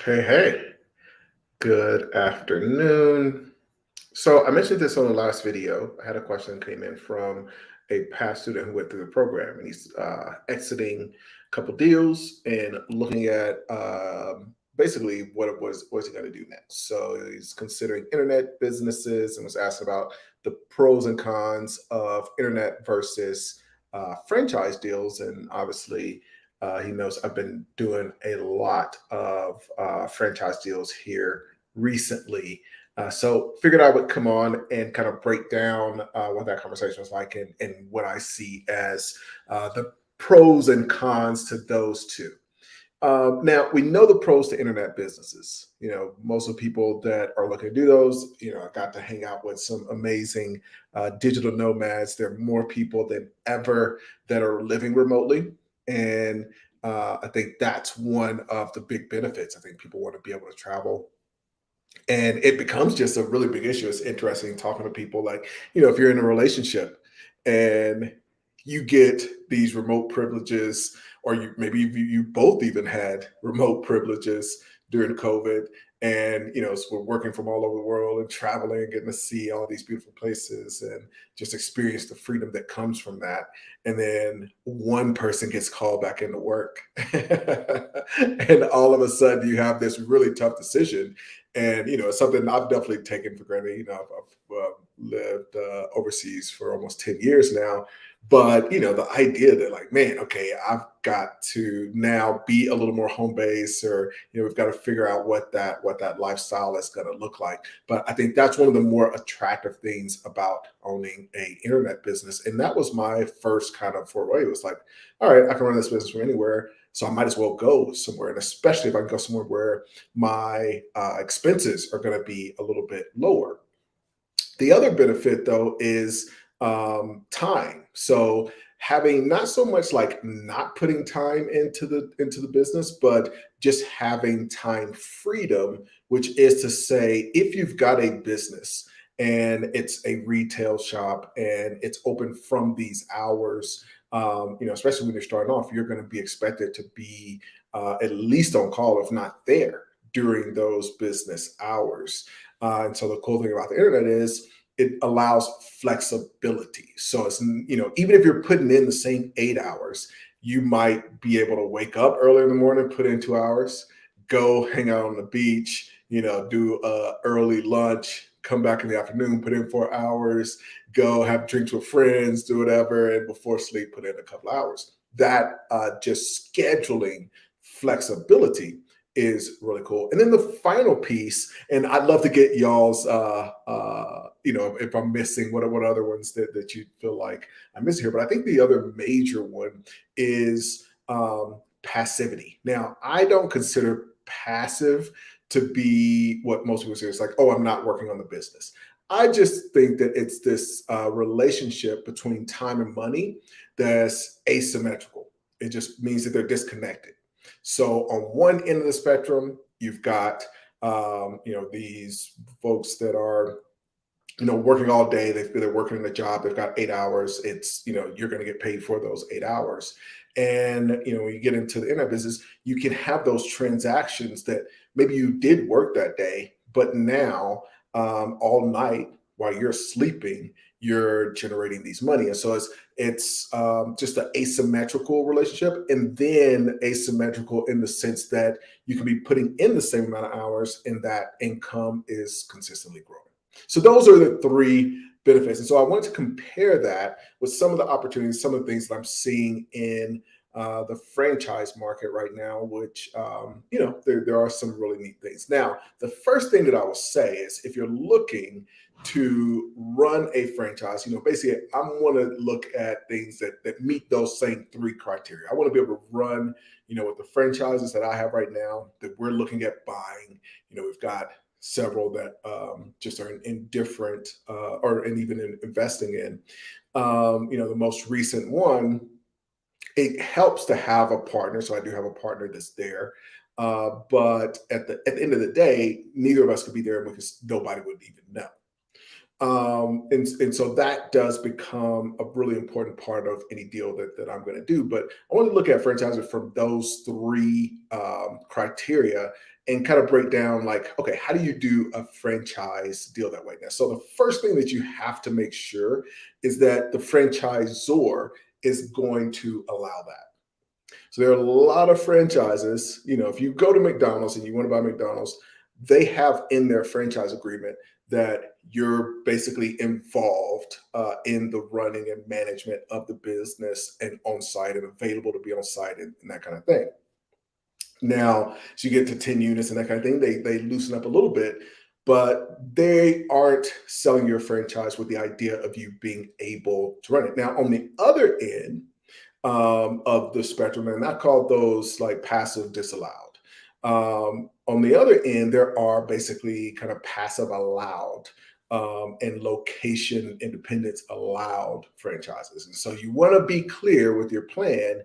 Hey, hey, good afternoon. So I mentioned this on the last video. I had a question that came in from a past student who went through the program, and he's exiting a couple deals and looking at basically what's he going to do next. So he's considering internet businesses and was asked about the pros and cons of internet versus franchise deals. And obviously, he knows I've been doing a lot of franchise deals here recently, so figured I would come on and kind of break down what that conversation was like and what I see as the pros and cons to those two. Now we know the pros to internet businesses. Most of the people that are looking to do those, I got to hang out with some amazing digital nomads. There are more people than ever that are living remotely, and I think that's one of the big benefits. I think people want to be able to travel, and it becomes just a really big issue. It's interesting talking to people like, if you're in a relationship and you get these remote privileges, or you both even had remote privileges during COVID, and so we're working from all over the world and traveling, getting to see all these beautiful places and just experience the freedom that comes from that. And then one person gets called back into work, and all of a sudden you have this really tough decision. And it's something I've definitely taken for granted. I've lived overseas for almost 10 years now, but the idea that, like, man, okay, I've got to now be a little more home base, or we've got to figure out what that lifestyle is going to look like. But I think that's one of the more attractive things about owning a internet business, and that was my first kind of foray. It was like, all right, I can run this business from anywhere, so I might as well go somewhere, and especially if I can go somewhere where my expenses are going to be a little bit lower. The other benefit, though, is time. So having not so much like not putting time into the business, but just having time freedom, which is to say, if you've got a business and it's a retail shop and it's open from these hours, especially when you're starting off, you're going to be expected to be at least on call, if not there, during those business hours. And so the cool thing about the internet is it allows flexibility. So even if you're putting in the same 8 hours, you might be able to wake up early in the morning, put in 2 hours, go hang out on the beach, do a early lunch, come back in the afternoon, put in 4 hours, go have drinks with friends, do whatever, and before sleep, put in a couple hours. That just scheduling flexibility is really cool. And then the final piece, and I'd love to get y'all's, if I'm missing, what other ones that you feel like I'm missing here. But I think the other major one is passivity. Now, I don't consider passive to be what most people say. It's like, oh, I'm not working on the business. I just think that it's this relationship between time and money that's asymmetrical. It just means that they're disconnected. So on one end of the spectrum, you've got these folks that are working all day. They're working in a job. They've got 8 hours. It's you're going to get paid for those 8 hours. And when you get into the internet business, you can have those transactions that maybe you did work that day, but now all night while you're sleeping, you're generating these money. And so it's just an asymmetrical relationship, and then asymmetrical in the sense that you can be putting in the same amount of hours, and that income is consistently growing. So those are the three benefits. And so I wanted to compare that with some of the opportunities, some of the things that I'm seeing in the franchise market right now, which, there are some really neat things. Now, the first thing that I will say is, if you're looking to run a franchise, basically I want to look at things that meet those same three criteria. I want to be able to run, with the franchises that I have right now that we're looking at buying. We've got several that just are in different and even in investing in. The most recent one, it helps to have a partner. So I do have a partner that's there. But at the end of the day, neither of us could be there because nobody would even know. And so that does become a really important part of any deal that I'm going to do. But I want to look at franchising from those three criteria and kind of break down like, okay, how do you do a franchise deal that way? Now, so the first thing that you have to make sure is that the franchisor is going to allow that. So there are a lot of franchises. If you go to McDonald's and you want to buy McDonald's, they have in their franchise agreement that you're basically involved in the running and management of the business and on site and available to be on site and that kind of thing. Now, as you get to 10 units and that kind of thing, they loosen up a little bit, but they aren't selling your franchise with the idea of you being able to run it. Now, on the other end, of the spectrum, and I call those like passive disallowed. On the other end, there are basically kind of passive allowed and location independence allowed franchises. And so you want to be clear with your plan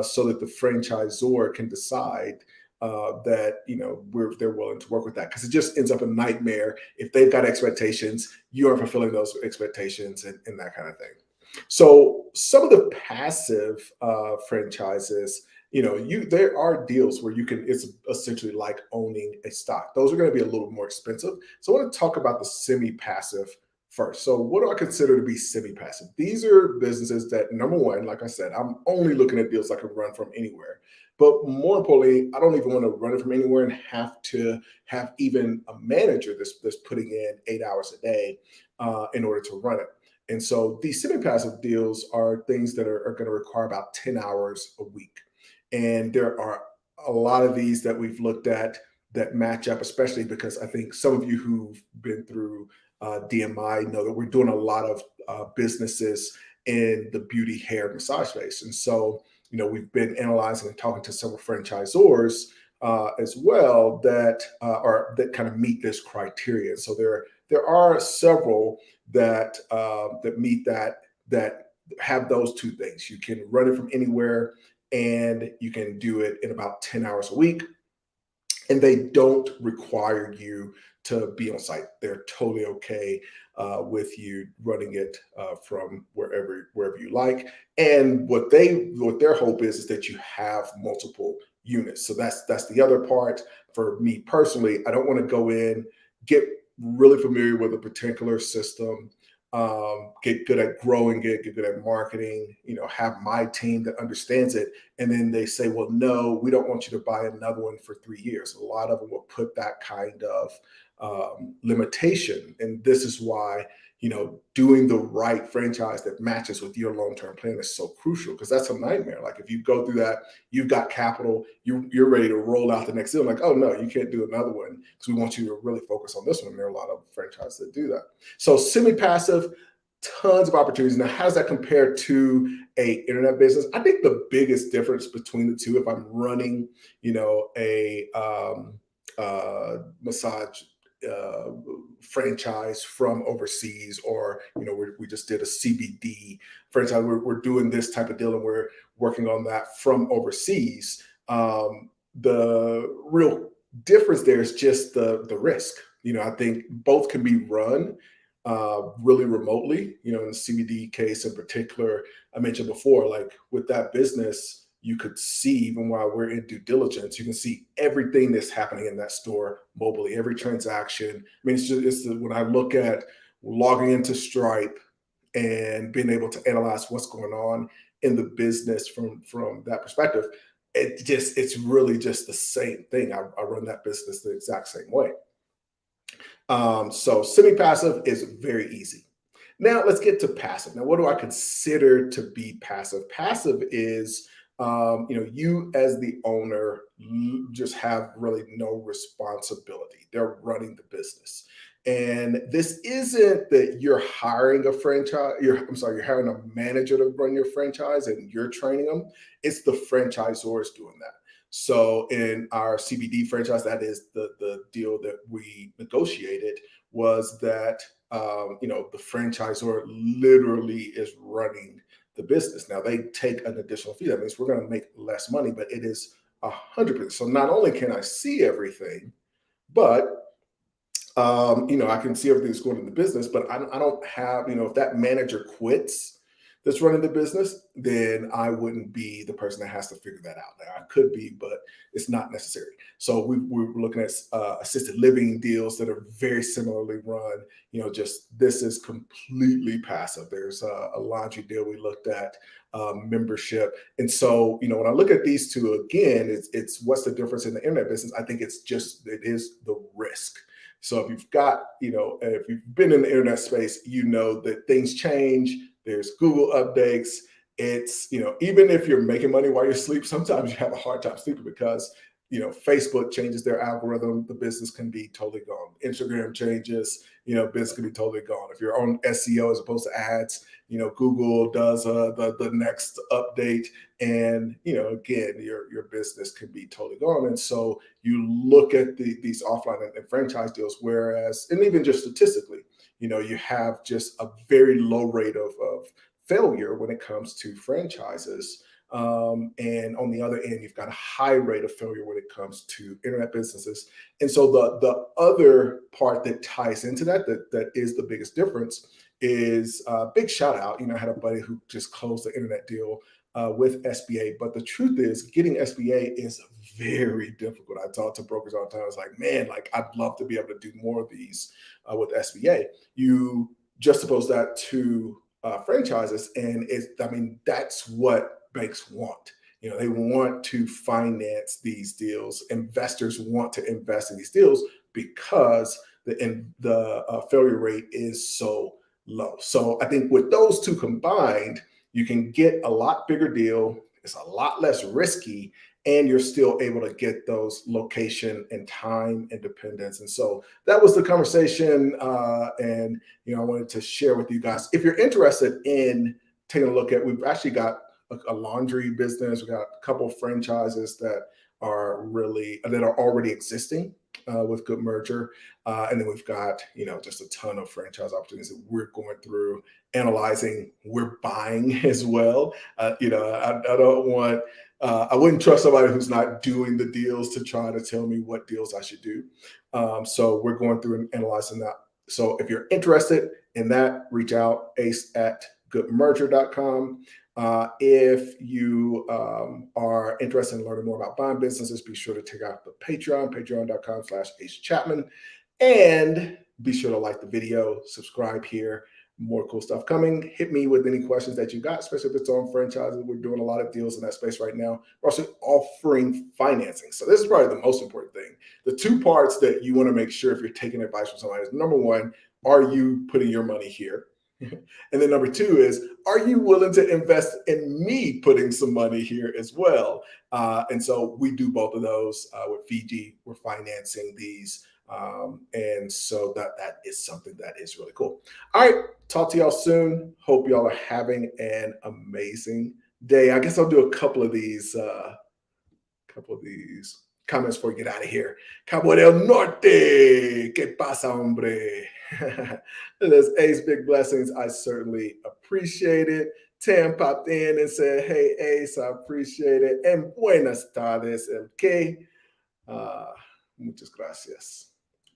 so that the franchisor can decide that they're willing to work with that, because it just ends up a nightmare if they've got expectations, you aren't fulfilling those expectations, and that kind of thing. So some of the passive franchises, there are deals where it's essentially like owning a stock. Those are going to be a little more expensive. So I want to talk about the semi-passive first. So what do I consider to be semi-passive? These are businesses that, number one, like I said, I'm only looking at deals I can run from anywhere. But more importantly, I don't even want to run it from anywhere and have to have even a manager that's putting in 8 hours a day in order to run it. And so these semi-passive deals are things that are going to require about 10 hours a week. And there are a lot of these that we've looked at that match up, especially because I think some of you who've been through DMI know that we're doing a lot of businesses in the beauty, hair, massage space. And so, we've been analyzing and talking to several franchisors as well that kind of meet this criteria. So there are several that meet that have those two things. You can run it from anywhere, and you can do it in about 10 hours a week, and they don't require you to be on site. They're totally okay with you running it from wherever you like. And what their hope is that you have multiple units. So that's the other part. For me personally, I don't want to go in, get really familiar with a particular system, get good at growing it, get good at marketing, have my team that understands it. And then they say, well, no, we don't want you to buy another one for 3 years. A lot of them will put that kind of limitation. And this is why, doing the right franchise that matches with your long-term plan is so crucial, because that's a nightmare. Like if you go through that, you've got capital, you're ready to roll out the next deal. Like, oh no, you can't do another one because we want you to really focus on this one. There are a lot of franchises that do that. So semi-passive, tons of opportunities. Now, how does that compare to a internet business? I think the biggest difference between the two, if I'm running, a massage franchise from overseas, or we just did a CBD franchise. We're doing this type of deal, and we're working on that from overseas. The real difference there is just the risk. I think both can be run really remotely. In the CBD case in particular, I mentioned before, like with that business, you could see, even while we're in due diligence, you can see everything that's happening in that store mobilely, every transaction. I mean, when I look at logging into Stripe and being able to analyze what's going on in the business from that perspective, it's really just the same thing. I run that business the exact same way. So semi-passive is very easy. Now let's get to passive. Now, what do I consider to be passive? Passive is you as the owner just have really no responsibility. They're running the business. And this isn't that you're hiring a franchise, you're hiring a manager to run your franchise and you're training them. It's the franchisors doing that. So in our CBD franchise, that is the deal that we negotiated, was that the franchisor literally is running the business. Now they take an additional fee. That means we're going to make less money, but it is 100%. So not only can I see everything, but I can see everything that's going in the business, but I don't have, if that manager quits, that's running the business, then I wouldn't be the person that has to figure that out. Now, I could be, but it's not necessary. So we're looking at assisted living deals that are very similarly run. Just this is completely passive. There's a laundry deal we looked at, membership. And so, when I look at these two again, it's what's the difference in the internet business? I think it is the risk. So if you've got, if you've been in the internet space, you know that things change. There's Google updates. It's, even if you're making money while you sleep, sometimes you have a hard time sleeping because, Facebook changes their algorithm, the business can be totally gone. Instagram changes, business can be totally gone. If you're on SEO as opposed to ads, Google does the next update, and again, your business can be totally gone. And so you look at these offline and franchise deals, whereas, and even just statistically, you have just a very low rate of failure when it comes to franchises. And on the other end, you've got a high rate of failure when it comes to internet businesses. And so the other part that ties into that is the biggest difference is big shout out. I had a buddy who just closed the internet deal with SBA, but the truth is getting SBA is very difficult. I talk to brokers all the time. It's like, man, like I'd love to be able to do more of these with SBA. You just suppose that to franchises, and that's what banks want. They want to finance these deals. Investors want to invest in these deals because the failure rate is so low. So I think with those two combined, you can get a lot bigger deal. It's a lot less risky, and you're still able to get those location and time independence. And so that was the conversation. And I wanted to share with you guys. If you're interested in taking a look at, we've actually got a laundry business. We got a couple of franchises that are already existing with Good Merger, and then we've got just a ton of franchise opportunities that we're going through, analyzing. We're buying as well. I don't want. I wouldn't trust somebody who's not doing the deals to try to tell me what deals I should do. So we're going through and analyzing that. So if you're interested in that, reach out, ace@goodmerger.com. If you are interested in learning more about buying businesses, be sure to check out the patreon.com/AceChapman, and be sure to like the video, subscribe here. More cool stuff coming. Hit me with any questions that you got, especially if it's on franchises. We're doing a lot of deals in that space right now. We're also offering financing. So this is probably the most important thing. The two parts that you want to make sure if you're taking advice from somebody is, number one, are you putting your money here? And then number two is, are you willing to invest in me putting some money here as well? And so we do both of those with Fiji. We're financing these. And so that is something that is really cool. All right. Talk to y'all soon. Hope y'all are having an amazing day. I guess I'll do a couple of these comments before we get out of here. Cabo del Norte, ¿qué pasa, hombre? There's Ace, big blessings. I certainly appreciate it. Tam popped in and said, hey, Ace, I appreciate it. And buenas tardes, el que. Muchas gracias.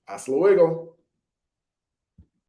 Hasta luego.